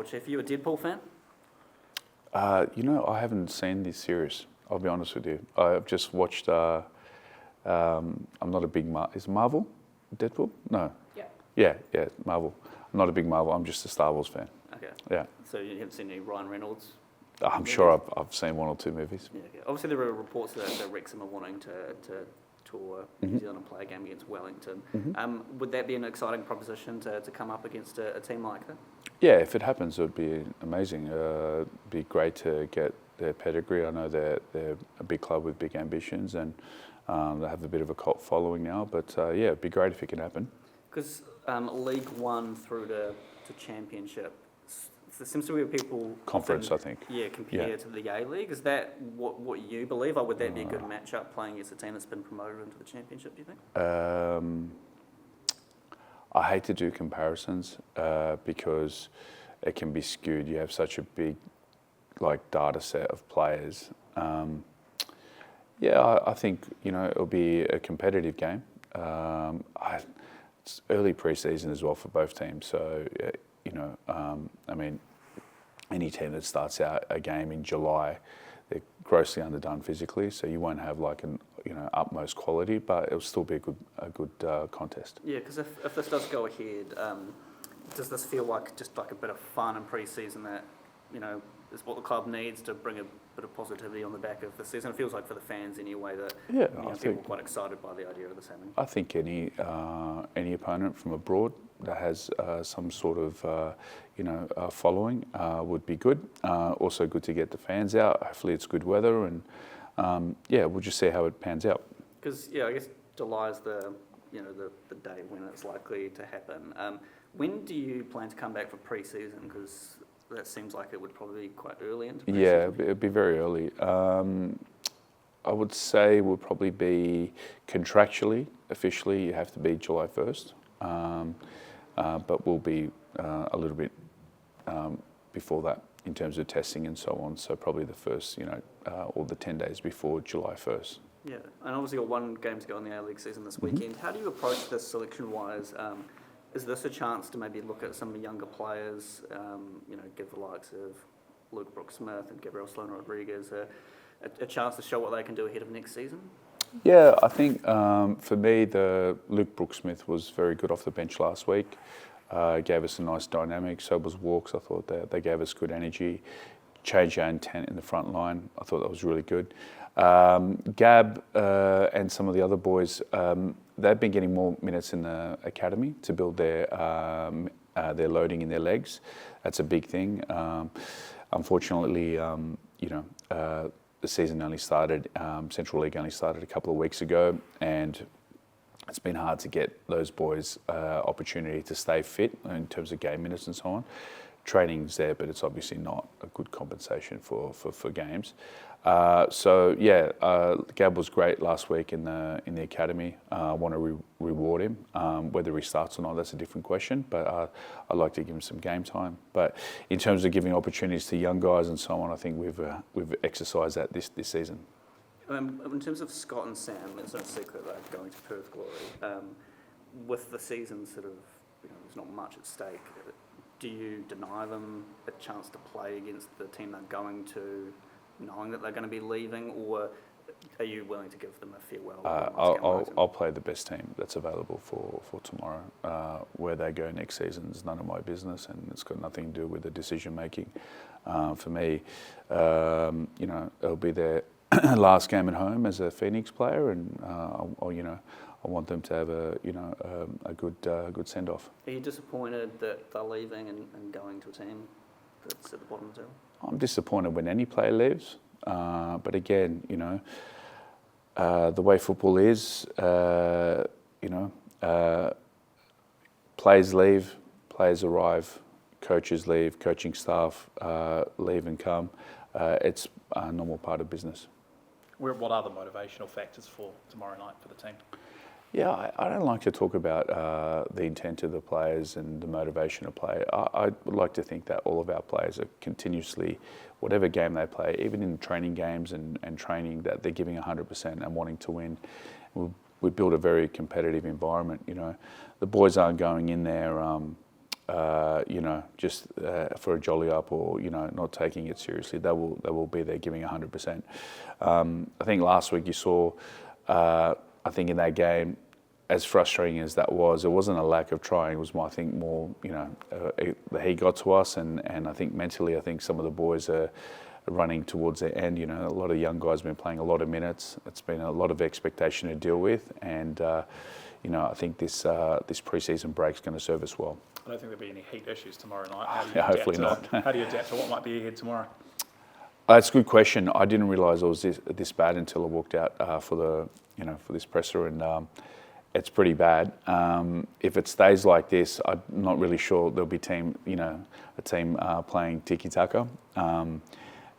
Chief. Are you a Deadpool fan? I haven't seen this series. I'll be honest with you. I've just watched. I'm not a big Is Marvel Deadpool? No. Yeah, Marvel. I'm not a big Marvel. I'm just a Star Wars fan. Okay. Yeah. So you haven't seen any Ryan Reynolds? I'm sure I've seen one or two movies. Yeah. Okay. Obviously, there were reports that Wrexham are wanting to tour New Zealand and play a game against Wellington. Would that be an exciting proposition to come up against a team like that? Yeah, if it happens, it would be amazing. It'd be great to get their pedigree. I know they're a big club with big ambitions, and they have a bit of a cult following now. But yeah, it'd be great if it can happen. Because League One through to Championship, there seems to be people... Conference, I think. Yeah, compared to the A-League. Is that what you believe, or would that be a good matchup playing against a team that's been promoted into the Championship, do you think? I hate to do comparisons because it can be skewed. You have such a big data set of players. I think it'll be a competitive game. It's early pre-season as well for both teams, so any team that starts out a game in July, they're grossly underdone physically, so you won't have an utmost quality, but it'll still be a good contest. Yeah, because if this does go ahead, does this feel like just a bit of fun in pre-season that is what the club needs to bring a bit of positivity on the back of the season? It feels like for the fans anyway that people are quite excited by the idea of this happening. I think any opponent from abroad that has some sort of following would be good. Also good to get the fans out. Hopefully it's good weather, and we'll just see how it pans out. Because I guess July is the day when it's likely to happen. When do you plan to come back for pre-season? Because that seems like it would probably be quite early into pre-season. Yeah, it'd be very early. I would say it would probably be contractually, officially, you have to be July 1st. But we'll be a little bit before that in terms of testing and so on. So probably the first, or the 10 days before July 1st. Yeah, and obviously got one game to go in the A-League season this weekend. How do you approach this selection-wise? Is this a chance to maybe look at some of the younger players, give the likes of Luke Brooks-Smith and Gabriel Sloan-Rodriguez a chance to show what they can do ahead of next season? Yeah, I think for me, the Luke Brooks-Smith was very good off the bench last week. Gave us a nice dynamic. So was Walks. I thought they gave us good energy. Changed our intent in the front line. I thought that was really good. Gab and some of the other boys, they've been getting more minutes in the academy to build their loading in their legs. That's a big thing. Unfortunately, the season only started, Central League only started a couple of weeks ago, and it's been hard to get those boys opportunity to stay fit in terms of game minutes and so on. Training's there, but it's obviously not a good compensation for games. Gab was great last week in the academy. I want to reward him. Whether he starts or not, that's a different question. But I'd like to give him some game time. But in terms of giving opportunities to young guys and so on, I think we've exercised that this season. In terms of Scott and Sam, it's no secret that going to Perth Glory. With the season sort of, there's not much at stake. Do you deny them a chance to play against the team they're going to, knowing that they're going to be leaving, or are you willing to give them a farewell? I'll play the best team that's available for tomorrow. Where they go next season is none of my business, and it's got nothing to do with the decision making. For me, it'll be their last game at home as a Phoenix player, and I want them to have a good send off. Are you disappointed that they're leaving and going to a team that's at the bottom of the table? I'm disappointed when any player leaves, but again, the way football is, players leave, players arrive, coaches leave, coaching staff leave and come. It's a normal part of business. What are the motivational factors for tomorrow night for the team? Yeah, I don't like to talk about the intent of the players and the motivation of play. I would like to think that all of our players are continuously, whatever game they play, even in training games and training, that they're giving 100% and wanting to win. We build a very competitive environment. The boys aren't going in there just for a jolly up or not taking it seriously. They will be there giving 100%. I think last week you saw. I think in that game, as frustrating as that was, it wasn't a lack of trying. It was more, I think, more the heat got to us, and I think mentally, I think some of the boys are running towards their end. A lot of young guys have been playing a lot of minutes. It's been a lot of expectation to deal with, and I think this pre-season break is going to serve us well. I don't think there'll be any heat issues tomorrow night. Hopefully not. How do you adapt to what might be ahead tomorrow? That's a good question. I didn't realise it was this bad until I walked out for this presser, and it's pretty bad. If it stays like this, I'm not really sure there'll be a team playing tiki-taka.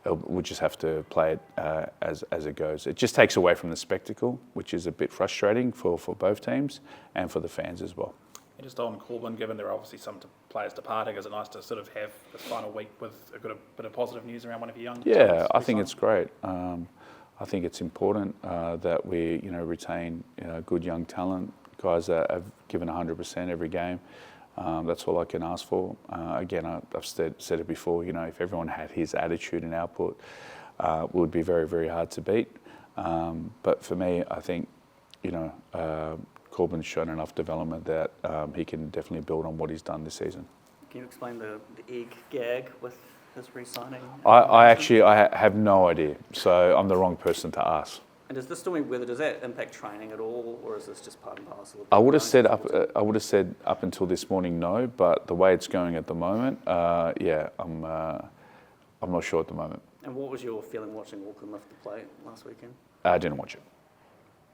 We'll just have to play it as it goes. It just takes away from the spectacle, which is a bit frustrating for both teams and for the fans as well. And just on Corbyn, given there are obviously some players departing, is it nice to sort of have this final week with a bit of positive news around one of your young talents? I think it's great. I think it's important that we retain good young talent, guys that have given 100% every game. That's all I can ask for. Again, I've said it before, if everyone had his attitude and output, it would be very, very hard to beat. But for me, I think, Corbyn's shown enough development that he can definitely build on what he's done this season. Can you explain the egg gag with his re-signing? I have no idea, so I'm the wrong person to ask. And does this story, does that impact training at all, or is this just part and parcel of? I would have said up until this morning no, but the way it's going at the moment, I'm not sure at the moment. And what was your feeling watching Auckland lift the plate last weekend? I didn't watch it.